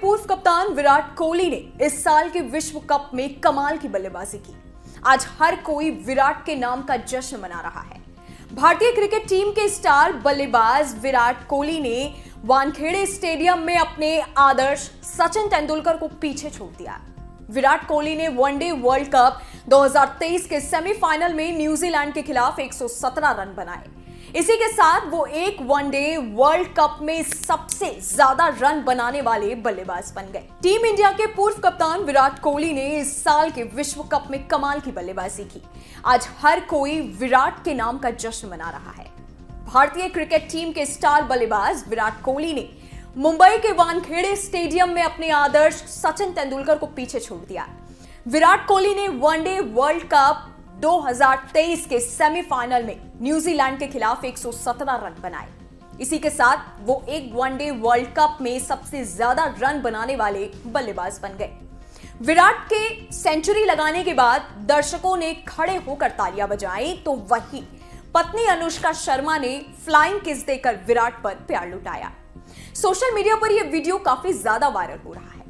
पूर्व कप्तान विराट कोहली ने इस साल के विश्व कप में कमाल की बल्लेबाजी की। आज हर कोई विराट के नाम का जश्न मना रहा है। भारतीय क्रिकेट टीम के स्टार बल्लेबाज विराट कोहली ने वानखेड़े स्टेडियम में अपने आदर्श सचिन तेंदुलकर को पीछे छोड़ दिया। विराट कोहली ने वनडे वर्ल्ड कप 2023 के सेमीफाइनल में न्यूजीलैंड के खिलाफ 117 रन बनाए। इसी के साथ वो एक वनडे वर्ल्ड कप में सबसे ज्यादा रन बनाने वाले बल्लेबाज बन गए। टीम इंडिया के पूर्व कप्तान विराट कोहली ने इस साल के विश्व कप में कमाल की बल्लेबाजी की। आज हर कोई विराट के नाम का जश्न मना रहा है। भारतीय क्रिकेट टीम के स्टार बल्लेबाज विराट कोहली ने मुंबई के वानखेड़े स्टेडियम में अपने आदर्श सचिन तेंदुलकर को पीछे छोड़ दिया। विराट कोहली ने वनडे वर्ल्ड कप 2023 के सेमीफाइनल में न्यूजीलैंड के खिलाफ 117 रन बनाए। इसी के साथ वो एक वनडे वर्ल्ड कप में सबसे ज्यादा रन बनाने वाले बल्लेबाज बन गए। विराट के सेंचुरी लगाने के बाद दर्शकों ने खड़े होकर तालियां बजाई, तो वहीं पत्नी अनुष्का शर्मा ने फ्लाइंग किस देकर विराट पर प्यार लुटाया। सोशल मीडिया पर यह वीडियो काफी ज्यादा वायरल हो रहा है।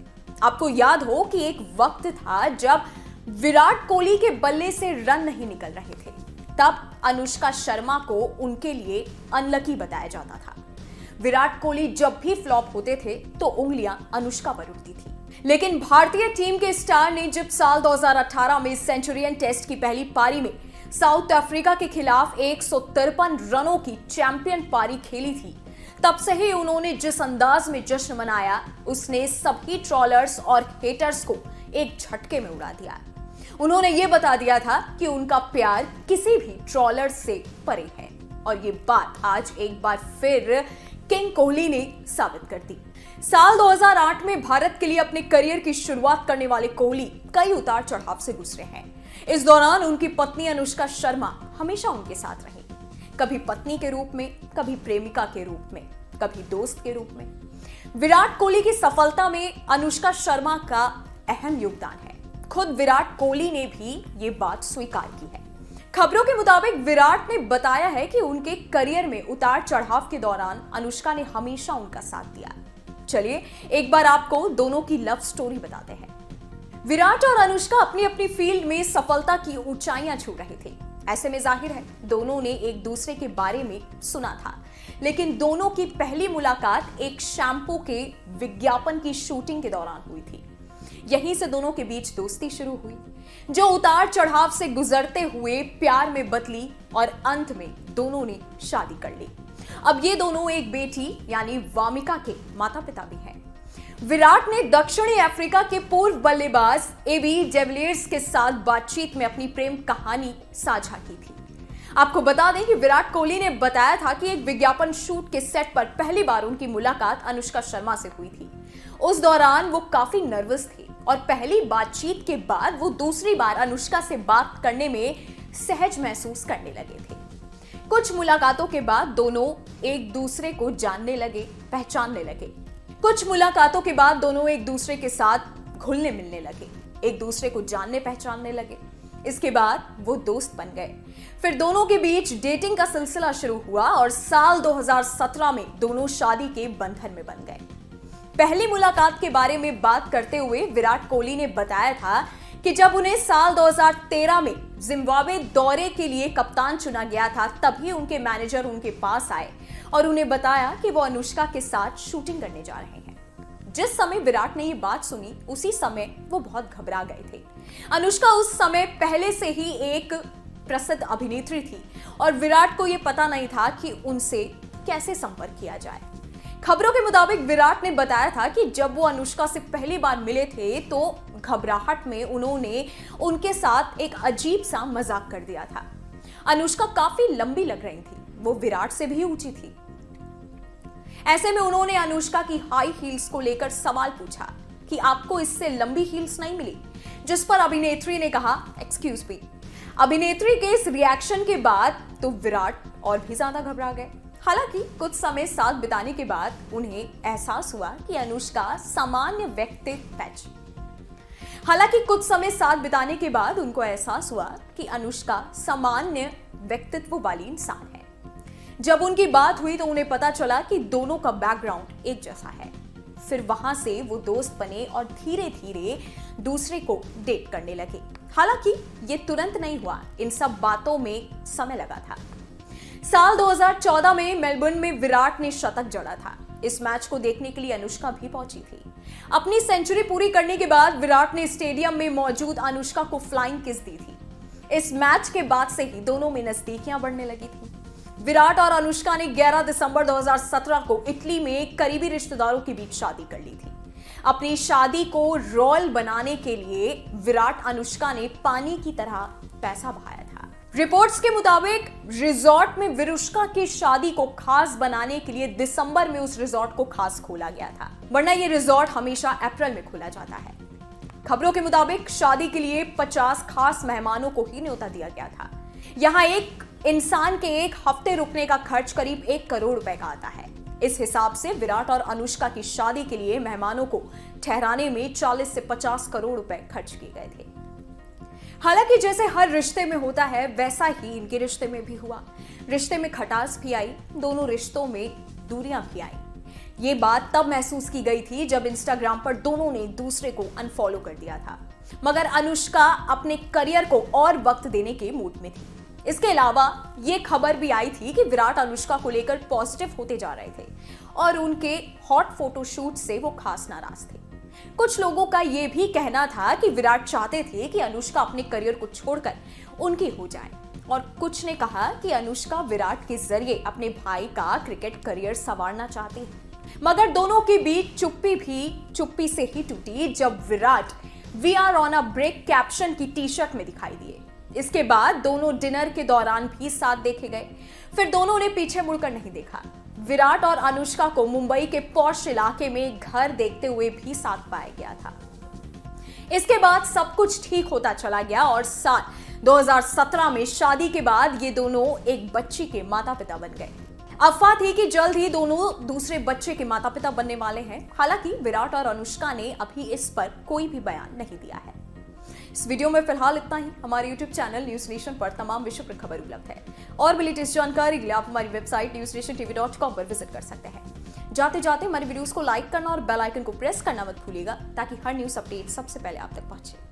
आपको याद हो कि एक वक्त था जब विराट कोहली के बल्ले से रन नहीं निकल रहे थे, तब अनुष्का शर्मा को उनके लिए अनलकी बताया जाता था। विराट कोहली जब भी फ्लॉप होते थे तो उंगलियां अनुष्का पर उठती थी। लेकिन भारतीय टीम के स्टार ने जब साल 2018 में सेंचुरियन टेस्ट की पहली पारी में साउथ अफ्रीका के खिलाफ 153 रनों की चैंपियन पारी खेली थी, तब से ही उन्होंने जिस अंदाज में जश्न मनाया, उसने सभी ट्रॉलर्स और हेटर्स को एक झटके में उड़ा दिया। उन्होंने ये बता दिया था कि उनका प्यार किसी भी ट्रॉलर से परे है, और ये बात आज एक बार फिर किंग कोहली ने साबित कर दी। साल 2008 में भारत के लिए अपने करियर की शुरुआत करने वाले कोहली कई उतार चढ़ाव से गुजरे हैं। इस दौरान उनकी पत्नी अनुष्का शर्मा हमेशा उनके साथ रही, कभी पत्नी के रूप में, कभी प्रेमिका के रूप में, कभी दोस्त के रूप में। विराट कोहली की सफलता में अनुष्का शर्मा का अहम योगदान है। खुद विराट कोहली ने भी ये बात स्वीकार की है। खबरों के मुताबिक विराट ने बताया है कि उनके करियर में उतार चढ़ाव के दौरान अनुष्का ने हमेशा उनका साथ दिया। चलिए एक बार आपको दोनों की लव स्टोरी बताते हैं। विराट और अनुष्का अपनी अपनी फील्ड में सफलता की ऊंचाइयां छू रहे थे। ऐसे में जाहिर है दोनों ने एक दूसरे के बारे में सुना था, लेकिन दोनों की पहली मुलाकात एक शैम्पू के विज्ञापन की शूटिंग के दौरान हुई थी। यहीं से दोनों के बीच दोस्ती शुरू हुई, जो उतार चढ़ाव से गुजरते हुए प्यार में बदली और अंत में दोनों ने शादी कर ली। अब ये दोनों एक बेटी यानी वामिका के माता पिता भी हैं। विराट ने दक्षिणी अफ्रीका के पूर्व बल्लेबाज एबी डिविलियर्स के साथ बातचीत में अपनी प्रेम कहानी साझा की थी। आपको बता दें कि विराट कोहली ने बताया था कि एक विज्ञापन शूट के सेट पर पहली बार उनकी मुलाकात अनुष्का शर्मा से हुई थी। उस दौरान वो काफी नर्वस थे और पहली बातचीत के बाद वो दूसरी बार अनुष्का से बात करने में सहज महसूस करने लगे थे। कुछ मुलाकातों के बाद दोनों एक दूसरे को जानने लगे, पहचानने लगे। कुछ मुलाकातों के बाद दोनों एक दूसरे के साथ घुलने मिलने लगे, एक दूसरे को जानने पहचानने लगे। इसके बाद वो दोस्त बन गए। फिर दोनों के बीच डेटिंग का सिलसिला शुरू हुआ और साल 2017 में दोनों शादी के बंधन में बन गए। पहली मुलाकात के बारे में बात करते हुए विराट कोहली ने बताया था कि जब उन्हें साल 2013 में जिम्बाब्वे दौरे के लिए कप्तान चुना गया था, तभी उनके मैनेजर उनके पास आए और उन्हें बताया कि वो अनुष्का के साथ शूटिंग करने जा रहे हैं। जिस समय विराट ने ये बात सुनी, उसी समय वो बहुत घबरा गए थे। अनुष्का उस समय पहले से ही एक प्रसिद्ध अभिनेत्री थी और विराट को ये पता नहीं था कि उनसे कैसे संपर्क किया जाए। खबरों के मुताबिक विराट ने बताया था कि जब वो अनुष्का से पहली बार मिले थे तो घबराहट में उन्होंने उनके साथ एक अजीब सा मजाक कर दिया था। अनुष्का काफी लंबी लग रही थी, वो विराट से भी ऊंची थी। ऐसे में उन्होंने अनुष्का की हाई हील्स को लेकर सवाल पूछा कि आपको इससे लंबी हील्स नहीं मिली, जिस पर अभिनेत्री ने कहा एक्सक्यूज मी। अभिनेत्री के इस रिएक्शन के बाद तो विराट और भी ज्यादा घबरा गए। हालांकि कुछ समय साथ बिताने के बाद उन्हें एहसास हुआ कि अनुष्का सामान्य व्यक्तित्व वाली इंसान है। जब उनकी बात हुई तो उन्हें पता चला कि दोनों का बैकग्राउंड एक जैसा है। फिर वहां से वो दोस्त बने और धीरे धीरे दूसरे को डेट करने लगे। हालांकि ये तुरंत नहीं हुआ, इन सब बातों में समय लगा था। साल 2014 में मेलबर्न में विराट ने शतक जड़ा था। इस मैच को देखने के लिए अनुष्का भी पहुंची थी। अपनी सेंचुरी पूरी करने के बाद विराट ने स्टेडियम में मौजूद अनुष्का को फ्लाइंग किस दी थी। इस मैच के बाद से ही दोनों में नजदीकियां बढ़ने लगी थी। विराट और अनुष्का ने 11 दिसंबर 2017 को इटली में करीबी रिश्तेदारों के बीच शादी कर ली थी। अपनी शादी को रॉयल बनाने के लिए विराट अनुष्का ने पानी की तरह पैसा बहाया था। रिपोर्ट्स के मुताबिक रिजॉर्ट में विरुष्का की शादी को खास बनाने के लिए दिसंबर में उस रिजॉर्ट को खास खोला गया था, वरना यह रिजॉर्ट हमेशा अप्रैल में खोला जाता है। खबरों के मुताबिक शादी के लिए 50 खास मेहमानों को ही न्योता दिया गया था। यहां एक इंसान के एक हफ्ते रुकने का खर्च करीब 1 करोड़ रुपए का आता है। इस हिसाब से विराट और अनुष्का की शादी के लिए मेहमानों को ठहराने में 40 से 50 करोड़ रुपए खर्च किए गए थे। हालांकि जैसे हर रिश्ते में होता है, वैसा ही इनके रिश्ते में भी हुआ। रिश्ते में खटास भी आई, दोनों रिश्तों में दूरियां भी आई। ये बात तब महसूस की गई थी जब इंस्टाग्राम पर दोनों ने एक दूसरे को अनफॉलो कर दिया था। मगर अनुष्का अपने करियर को और वक्त देने के मूड में थी। इसके अलावा ये खबर भी आई थी कि विराट अनुष्का को लेकर पॉजिटिव होते जा रहे थे और उनके हॉट फोटोशूट से वो खास नाराज थे। कुछ लोगों का यह भी कहना था कि विराट चाहते थे कि अनुष्का अपने करियर को छोड़कर उनकी हो जाए, और कुछ ने कहा कि अनुष्का विराट के जरिए अपने भाई का क्रिकेट करियर संवारना चाहती है। मगर दोनों के बीच चुप्पी भी चुप्पी से ही टूटी जब Virat "we are on a break" caption की टी-शर्ट में दिखाई दिए। इसके बाद दोनों डिनर के दौरान भी साथ देखे गए। फिर दोनों ने पीछे मुड़कर नहीं देखा। विराट और अनुष्का को मुंबई के पॉश इलाके में घर देखते हुए भी साथ पाया गया था। इसके बाद सब कुछ ठीक होता चला गया और साल 2017 में शादी के बाद ये दोनों एक बच्ची के माता पिता बन गए। अफवाह थी कि जल्द ही दोनों दूसरे बच्चे के माता पिता बनने वाले हैं। हालांकि विराट और अनुष्का ने अभी इस पर कोई भी बयान नहीं दिया है। इस वीडियो में फिलहाल इतना ही। हमारे YouTube चैनल न्यूज नेशन पर तमाम विषयों पर खबर उपलब्ध है और भी लेटेस्ट जानकारी के लिए आप हमारी वेबसाइट newsnationtv.com पर विजिट कर सकते हैं। जाते जाते हमारे वीडियोस को लाइक करना और बेल आइकन को प्रेस करना मत भूलिएगा ताकि हर न्यूज अपडेट सबसे पहले आप तक पहुंचे।